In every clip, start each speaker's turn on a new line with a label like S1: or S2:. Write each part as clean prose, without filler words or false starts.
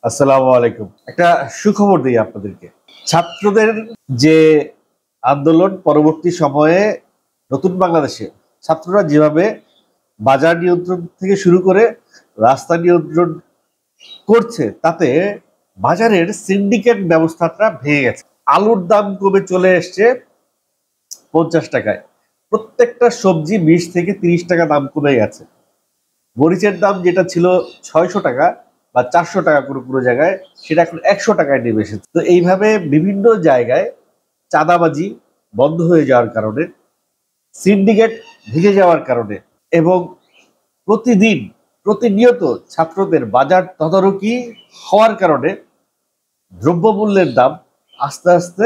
S1: আসসালামু আলাইকুম। একটা সুখবর দিই আপনাদেরকে। ছাত্রদের যে আন্দোলন পরবর্তী সময়ে নতুন বাংলাদেশে ছাত্ররা যেভাবে বাজার নিয়ন্ত্রণ থেকে শুরু করে রাস্তা নিয়ন্ত্রণ করছে, তাতে বাজারের সিন্ডিকেট ব্যবস্থাটা ভেঙে গেছে। আলুর দাম কমে চলে এসছে 50 টাকায়। প্রত্যেকটা সবজি 20 থেকে 30 টাকা দাম কমে গেছে। মরিচের দাম যেটা ছিল 600 টাকা বা 400 টাকা কোনো কোনো জায়গায়, সেটা এখন 100 টাকায় নেমে এসেছে। তো এইভাবে বিভিন্ন জায়গায় চাঁদাবাজি বন্ধ হয়ে যাওয়ার কারণে, সিন্ডিকেট ভেঙে যাওয়ার কারণে এবং প্রতিদিন প্রতিনিয়ত ছাত্রদের বাজার তদারকি হওয়ার কারণে দ্রব্যমূল্যের দাম আস্তে আস্তে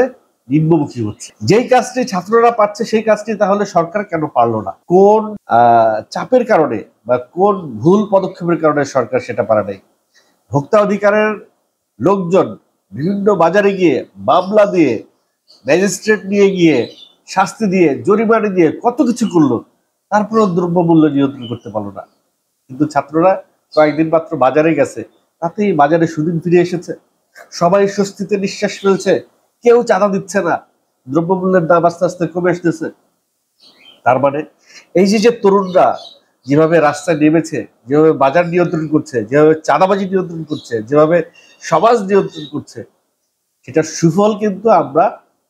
S1: নিম্নমুখী হচ্ছে। যেই কাজটি ছাত্ররা পাচ্ছে সেই কাজটি তাহলে সরকার কেন পারলো না? কোন চাপের কারণে বা কোন ভুল পদক্ষেপের কারণে সরকার সেটা পারে নাই? ভোক্তা অধিকারের লোকজন বিভিন্ন বাজারে গিয়ে মামলা দিয়ে, ম্যাজিস্ট্রেট নিয়ে গিয়ে, শাস্তি দিয়ে, জরিমানা দিয়ে কত কিছু করলো, তারপরেও দ্রব্যমূল্য নিয়ন্ত্রণ করতে পারলো না। কিন্তু ছাত্ররা কয়েকদিন মাত্র বাজারে গেছে, তাতেই বাজারে সুদিন ফিরে এসেছে। সবাই স্বস্তিতে নিঃশ্বাস ফেলছে, কেউ চাঁদা দিচ্ছে না, দ্রব্যমূল্যের দাম আস্তে আস্তে কমে আসতেছে। তার মানে এই যে তরুণরা যেভাবে রাস্তায় নেমেছে, যেভাবে বাজার নিয়ন্ত্রণ করছে, যেভাবে চাঁদাবাজি নিয়ন্ত্রণ করছে, যেভাবে সমাজ নিয়ন্ত্রণ করছে, সেটার সুফল কিন্তু আমরা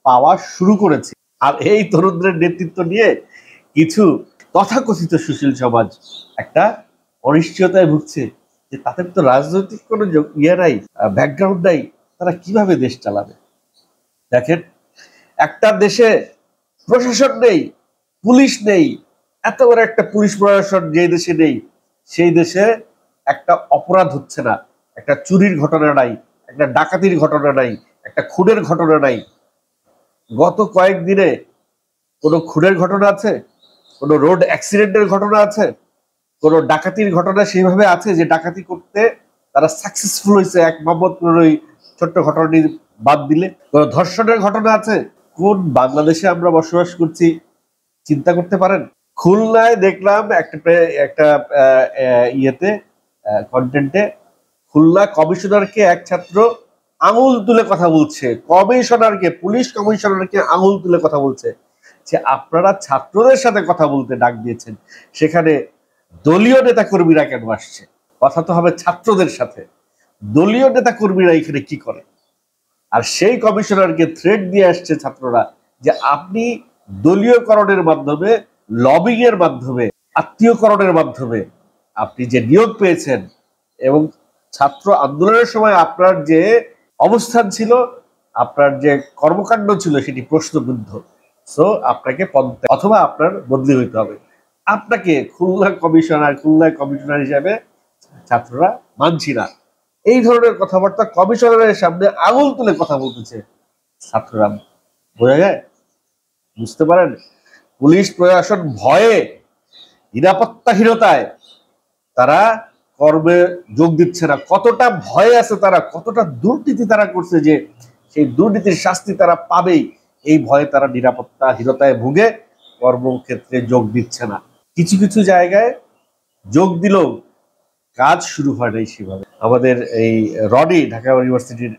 S1: পাওয়া শুরু করেছি। আর এই তরুণদের নেতৃত্ব নিয়ে কিছু তথাকথিত সুশীল সমাজ একটা অনিশ্চয়তায় ভুগছে যে তাদের তো রাজনৈতিক কোনো ইয়ে নাই, ব্যাকগ্রাউন্ড নাই, তারা কিভাবে দেশ চালাবে। দেখেন, একটা দেশে প্রশাসন নেই, পুলিশ নেই, এত বড় একটা পুলিশ প্রশাসন যে দেশে নেই, সেই দেশে একটা অপরাধ হচ্ছে না, একটা চুরির ঘটনা নাই, একটা ডাকাতির ঘটনা নাই, একটা খুনের ঘটনা নাই। গত কয়েকদিনে কোনো খুনের ঘটনা আছে? কোনো রোড অ্যাক্সিডেন্টের ঘটনা আছে? কোনো ডাকাতির ঘটনা সেইভাবে আছে যে ডাকাতি করতে তারা সাকসেসফুল হয়েছে, এক মোহাম্মদপুরের ওই ছোট্ট ঘটনাটি বাদ দিলে? কোনো ধর্ষণের ঘটনা আছে? কোন বাংলাদেশে আমরা বসবাস করছি চিন্তা করতে পারেন? খুলনায় দেখলাম একটা ইয়েতে, কন্টেন্টে, খুলনা কমিশনারকে এক ছাত্র আঙুল তুলে কথা বলছে, কমিশনারকে, পুলিশ কমিশনারকে আঙুল তুলে কথা বলছে যে আপনারা ছাত্রদের সাথে কথা বলতে ডাক দিয়েছেন, সেখানে দলীয় নেতা কর্মীরা কেন আসছে? কথা তো হবে ছাত্রদের সাথে। দলীয় নেতা কর্মীরা এখানে কি করে? আর সেই কমিশনারকে থ্রেট দিয়ে আসছে ছাত্ররা যে আপনি দলীয়করণের মাধ্যমে, লবিং এর মাধ্যমে, আত্মীয়করণের মাধ্যমে আপনি যে নিয়োগ পেয়েছেন এবং ছাত্র আন্দোলনের সময় আপনার যে অবস্থান ছিল, আপনার যে কর্মকাণ্ড ছিল, সেটি প্রশ্নবিদ্ধ। সো আপনাকে অথবা আপনার বদলি হইতে হবে। আপনাকে খুলনা কমিশনার হিসেবে ছাত্ররা মানছি না, এই ধরনের কথাবার্তা কমিশনারের সামনে আঙুল তুলে কথা বলতেছে ছাত্ররা। বোঝা যায়? বুঝতে পারেন? পুলিশ প্রশাসন ভয়ে, নিরাপত্তাহীনতায় তারা কর্মে যোগ দিচ্ছে না। কতটা ভয়ে আছে তারা, কতটা দুর্নীতি তারা করছে যে সেই দুর্নীতির শাস্তি তারা পাবেই, এই ভয়ে তারা নিরাপত্তাহীনতায় ভুগে কর্মক্ষেত্রে যোগ দিচ্ছে না। কিছু কিছু জায়গায় যোগ দিলেও কাজ শুরু হয় নাই সেভাবে। আমাদের এই রনি, ঢাকা ইউনিভার্সিটির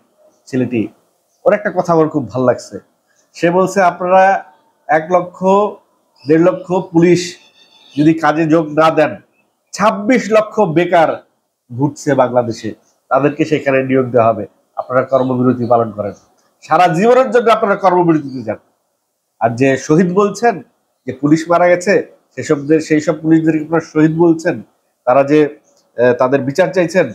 S1: ছেলেটি, ওর একটা কথা আমার খুব ভালো লাগছে। সে বলছে আপনারা 1 লক্ষ 1.5 লক্ষ পুলিশ যদি কাজে যোগ না দেন, 26 লক্ষ বেকার ঘুরছে বাংলাদেশে, তাদেরকে সেখানে নিয়োগ দেওয়া হবে। আপনারা কর্মবিরতি পালন করেন, সারা জীবনের জন্য আপনারা কর্মবিরতিতে যান। আর যে শহীদ বলছেন, যে পুলিশ মারা গেছে, সেই সব পুলিশদেরকে আপনারা শহীদ বলছেন, তারা যে তাদের বিচার চাইছেন,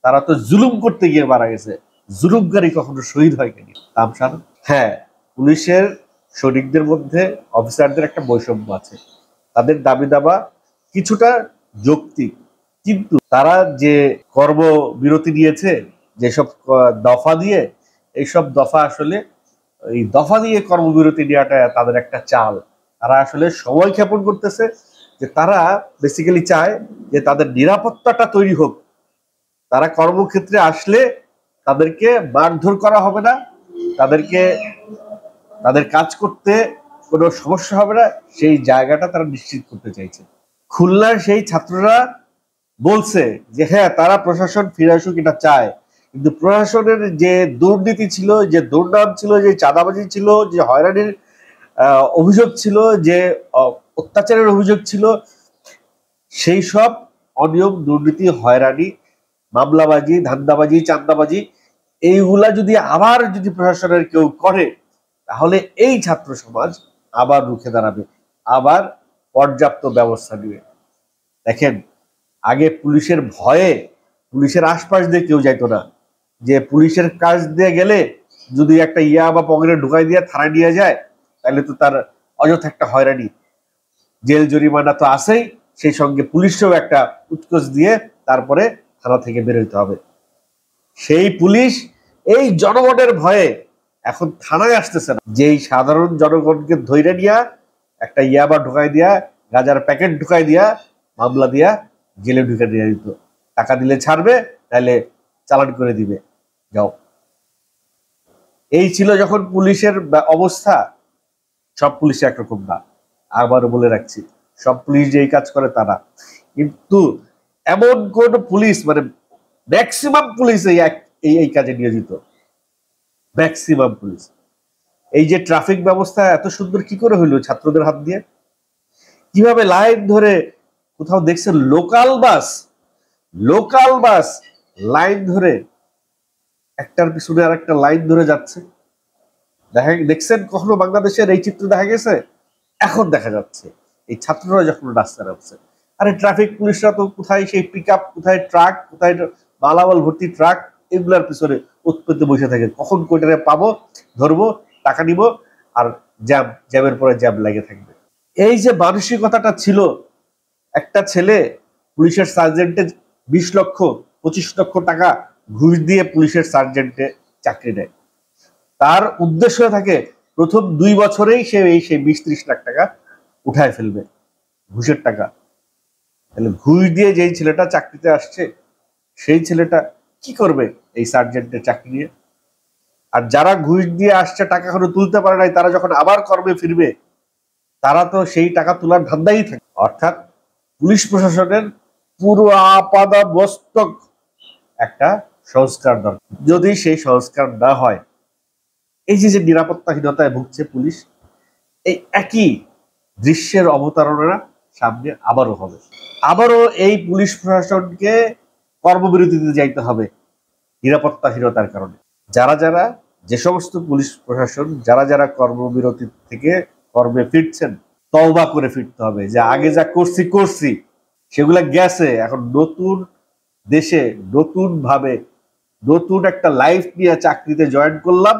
S1: তারা তো জুলুম করতে গিয়ে মারা গেছে। জুলুমকারী কখনো শহীদ হয় কেন? তামসান, হ্যাঁ, পুলিশের সৈনিকদের মধ্যে অফিসারদের একটা বৈষম্য আছে, তাদের দাবি দাবা কিছুটা যৌক্তিক, কিন্তু তারা যে কর্মবিরতি দিয়েছে, যেসব দফা দিয়ে, এইসব দফা আসলে এই দফা দিয়ে কর্মবিরতি নেওয়াটা তাদের একটা চাল। তারা আসলে সময় ক্ষেপণ করতেছে, যে তারা বেসিক্যালি চায় যে তাদের নিরাপত্তাটা তৈরি হোক। তারা কর্মক্ষেত্রে আসলে তাদেরকে মারধর করা হবে না, তাদেরকে তাদের কাজ করতে কোনো সমস্যা হবে না, সেই জায়গাটা তারা নিশ্চিত করতে চাইছে। খুলনার সেই ছাত্ররা বলছে যে হ্যাঁ, তারা প্রশাসন ফিরে আসুক এটা চায়, কিন্তু প্রশাসনের যে দুর্নীতি ছিল, যে দুর্নাম ছিল, যে চাঁদাবাজি ছিল, যে হয়রানির অভিযোগ ছিল, যে অত্যাচারের অভিযোগ ছিল, সেই সব অনিয়ম, দুর্নীতি, হয়রানি, মামলাবাজি, ধান্দাবাজি, চাঁদাবাজি এইগুলা যদি আবার প্রশাসনের কেউ করে, তাহলে এই ছাত্র সমাজ আবার রুখে দাঁড়াবে, আবার পর্যাপ্ত ব্যবস্থা নেবে। দেখেন, আগে পুলিশের ভয়ে পুলিশের আশপাশ দিয়ে কেউ যাইতো না, যে পুলিশের কাজ দিয়ে গেলে যদি একটা ইয়া বা পকেটে ঢুকাই দিয়ে থানায় নিয়ে যায়, তাহলে তো তার অযথা একটা হয়রানি, জেল জরিমানা তো আছেই, সেই সঙ্গে পুলিশও একটা উৎকোচ দিয়ে তারপরে থানা থেকে বের হইতে হবে। সেই পুলিশ এই জনগণের ভয়ে এখন থানায় আসতেছে না, যেই সাধারণ জনগণকে ধৈর্য নিয়া একটা ইয়াবা ঢুকাই দিয়া, গাজার প্যাকেট ঢুকাই দিয়া, মামলা দিয়া জেলে ঢুকে দিয়ে দিত। টাকা দিলে ছাড়বে, তাহলে চালান করে দিবে, যাও। এই ছিল যখন পুলিশের অবস্থা। সব পুলিশ একরকম না, আবারও বলে রাখছি, সব পুলিশ যে এই কাজ করে তারা, কিন্তু এমন কোন পুলিশ, মানে ম্যাক্সিমাম পুলিশ এই কাজে নিয়োজিত, ম্যাক্সিমাম পুলিশ। এই যে ট্রাফিক ব্যবস্থা এত সুন্দর কি করে হইলো ছাত্রদের হাত দিয়ে? কিভাবে লাইন ধরে, কোথাও দেখছেন লোকাল বাস লাইন ধরে একটার পিছনে আর একটা লাইন ধরে যাচ্ছে? দেখছেন কখনো বাংলাদেশের এই চিত্র দেখা গেছে? এখন দেখা যাচ্ছে এই ছাত্ররা যখন রাস্তায় নামছে। আরে ট্রাফিক পুলিশরা তো কোথায় সেই পিকআপ, কোথায় ট্রাক, কোথায় মালামাল ভর্তি ট্রাক, এগুলার পিছনে উৎপত্তি বসে থাকে, কখন কোটারে পাবো, ধরবো, টাকা নিব, আর জ্যামের পরে জ্যাম লেগে থাকবে। এই যে মানসিকতাটা ছিল, একটা ছেলে পুলিশের সার্জেন্টে 20 লক্ষ 25 লক্ষ টাকা ঘুষ দিয়ে পুলিশের সার্জেন্টে চাকরি নেয়। তার উদ্দেশ্য থাকে প্রথম 2 বছরেই সে 20-30 লাখ টাকা উঠায় ফেলবে, ঘুষের টাকা। তাহলে ঘুষ দিয়ে যেই ছেলেটা চাকরিতে আসছে, সেই ছেলেটা কি করবে এই সার্জেন্টের চাকরি নিয়ে? আর যারা ঘুষ দিয়ে আসছে, টাকা এখনো তুলতে পারে নাই, তারা যখন আবার কর্মে ফিরবে, তারা তো সেই টাকা তোলার ধান্দাই থাকে। অর্থাৎ পুলিশ প্রশাসনের পুরো আপাদমস্তক একটা সংস্কার দরকার। যদি সেই সংস্কার না হয়, এই যে নিরাপত্তাহীনতায় ভুগছে পুলিশ, এই একই দৃশ্যের অবতারণা সামনে আবারও হবে। আবারও এই পুলিশ প্রশাসনকে কর্মবিরতিতে যাইতে হবে নিরাপত্তাহীনতার কারণে। যে সমস্ত পুলিশ প্রশাসন যারা কর্মবিরতি থেকে কর্মে ফিরছেন, তওবা করে ফিরতে হবে, যে আগে যা করছি সেগুলা গেছে, এখন নতুন দেশে নতুন ভাবে নতুন একটা লাইফ নিয়ে চাকরিতে জয়েন করলাম।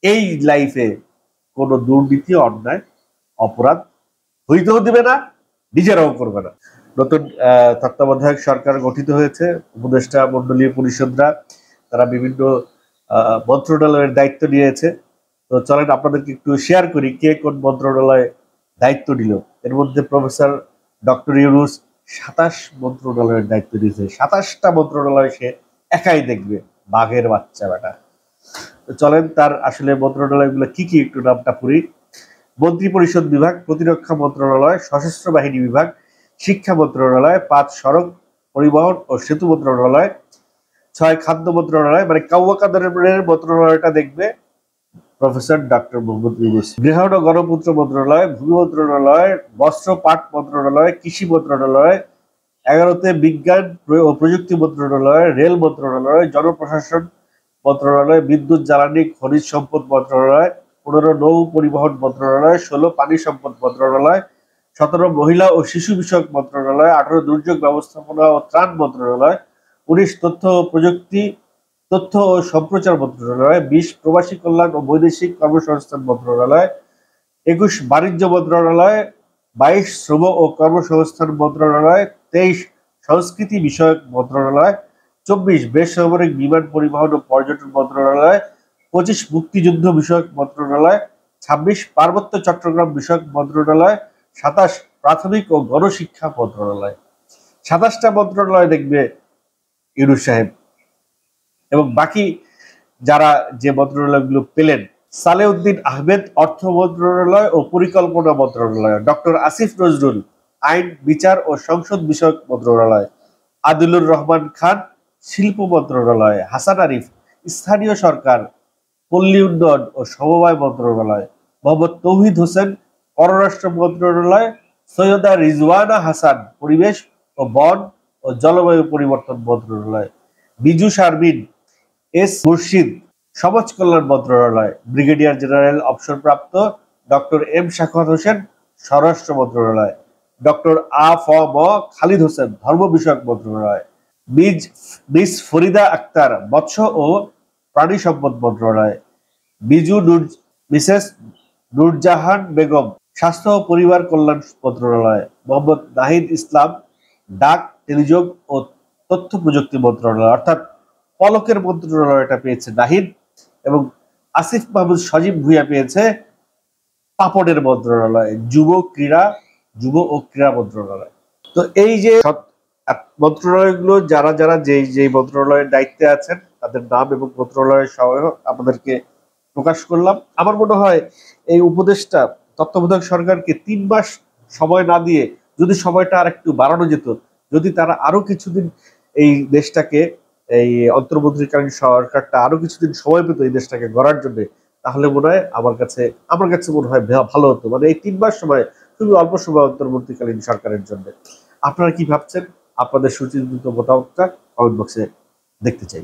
S1: এই লাইফে কোনো দুর্নীতি, অন্যায়, অপরাধ হইতেও দিবে না, নিজেরাও করবে না। নতুন তত্ত্বাবধায়ক সরকার গঠিত হয়েছে, উপদেষ্টা মন্ডলীয় পরিষদরা তারা বিভিন্ন মন্ত্রণালয়ের দায়িত্ব নিয়েছে। তো চলেন আপনাদেরকে একটু শেয়ার করি কে কোন মন্ত্রণালয়ে দায়িত্ব নিল। এর মধ্যে প্রফেসর ডক্টর ইউনূস 27 মন্ত্রণালয়ের দায়িত্ব নিয়েছে। 27টা মন্ত্রণালয় সে একাই দেখবে, বাঘের বাচ্চা বেটা। তো চলেন তার আসলে মন্ত্রণালয়গুলো কি কি একটু নামটা পড়ি। মন্ত্রী পরিষদ বিভাগ, প্রতিরক্ষা মন্ত্রণালয়, সশস্ত্র বাহিনী বিভাগ, শিক্ষা মন্ত্রণালয়, 5 সড়ক পরিবহন ও সেতু মন্ত্রণালয়, 6 খাদ্য মন্ত্রণালয়, মানে কাউয়া কাদরের মন্ত্রণালয়টা দেখবে প্রফেসর ডক্টর মোহাম্মদ ইউনূস। গৃহায়ণ ও গণপূর্ত মন্ত্রণালয়, ভূমি মন্ত্রণালয়, বস্ত্র পাট মন্ত্রণালয়, কৃষি মন্ত্রণালয়, 11তে বিজ্ঞান ও প্রযুক্তি মন্ত্রণালয়, রেল মন্ত্রণালয়, জনপ্রশাসন মন্ত্রণালয়, বিদ্যুৎ জ্বালানি খনিজ সম্পদ মন্ত্রণালয়, 15 নৌ পরিবহন মন্ত্রণালয়, 16 পানি সম্পদ মন্ত্রণালয়, 17 মহিলা ও শিশু বিষয়ক মন্ত্রণালয়, 18 দুর্যোগ ব্যবস্থাপনা ও ত্রাণ মন্ত্রণালয়, 19 তথ্য ও সম্প্রচার মন্ত্রণালয়, 20 প্রবাসী কল্যাণ ও বৈদেশিক কর্মসংস্থান মন্ত্রণালয়, 21 বাণিজ্য মন্ত্রণালয়, 22 শ্রম ও কর্মসংস্থান মন্ত্রণালয়, 23 সংস্কৃতি বিষয়ক মন্ত্রণালয়, 24 বেসামরিক বিমান পরিবহন ও পর্যটন মন্ত্রণালয়, 25 মুক্তিযুদ্ধ বিষয়ক মন্ত্রণালয়, 26 পার্বত্য চট্টগ্রাম বিষয়ক মন্ত্রণালয়, 27 প্রাথমিক ও গণশিক্ষা মন্ত্রণালয়। 27টা মন্ত্রণালয় দেখবে ইউনূস সাহেব। এবং বাকি যারা যে মন্ত্রণালয়গুলো পেলেন, সালেউদ্দিন আহমেদ অর্থ মন্ত্রণালয় ও পরিকল্পনা মন্ত্রণালয়, ডক্টর আসিফ নজরুল আইন বিচার ও সংসদ বিষয়ক মন্ত্রণালয়, আদিলুর রহমান খান শিল্প মন্ত্রণালয়, হাসান আরিফ স্থানীয় সরকার, পল্লী উন্নয়ন ও সমবায় মন্ত্রণালয়, মোহাম্মদ তৌহিদ হোসেন পররাষ্ট্র মন্ত্রণালয়, সৈয়দা রিজওয়ানা হাসান পরিবেশ ও বন ও জলবায়ু পরিবর্তন মন্ত্রণালয়, বিজু শারমিন এস মুর্শিদ সমাজ কল্যাণ মন্ত্রণালয়, ব্রিগেডিয়ার জেনারেল অবসরপ্রাপ্ত ডক্টর এম শাখাওয়াত হোসেন স্বরাষ্ট্র মন্ত্রণালয়, ডক্টর আ.ফ.ম. খালিদ হোসেন ধর্ম বিষয়ক মন্ত্রণালয়, মিস ফরিদা আক্তার মৎস্য ও প্রাণী সম্পদ মন্ত্রণালয়, মিসেস নূরজাহান বেগম স্বাস্থ্য ও পরিবার কল্যাণ মন্ত্রণালয়, মোহাম্মদ নাহিদ ইসলাম ডাক, টেলিযোগ ও তথ্য প্রযুক্তি মন্ত্রণালয়, অর্থাৎ পলকের মন্ত্রণালয়টা পেয়েছে নাহিদ, এবং আসিফ মাহমুদ সজীব ভুঁইয়া পেয়েছে পাপড়ের মন্ত্রণালয়, যুব ও ক্রীড়া মন্ত্রণালয়। তো এই যে মন্ত্রণালয়গুলো যারা যারা যেই মন্ত্রণালয়ের দায়িত্বে আছেন তাদের নাম এবং মন্ত্রণালয়ের সহ আমাদেরকে প্রকাশ করলাম। আমার মনে হয় এই উপদেশটা তত্ত্বাবধায়ক সরকারকে 3 মাস সময় না দিয়ে যদি সময়টা আর একটু বাড়ানো যেত, যদি তারা আরো কিছুদিন এই দেশটাকে, এই অন্তর্বর্তীকালীন সরকারটা আরো কিছুদিন সময় পেত এই দেশটাকে গড়ার জন্য, তাহলে মনে হয় আমার কাছে মনে হয় ভালো হতো। মানে এই 3 মাস সময় খুবই অল্প সময় অন্তর্বর্তীকালীন সরকারের জন্য। আপনারা কি ভাবছেন? আপনাদের সুচিন্তিত মতামতটা কমেন্ট বক্সে দেখতে চাই।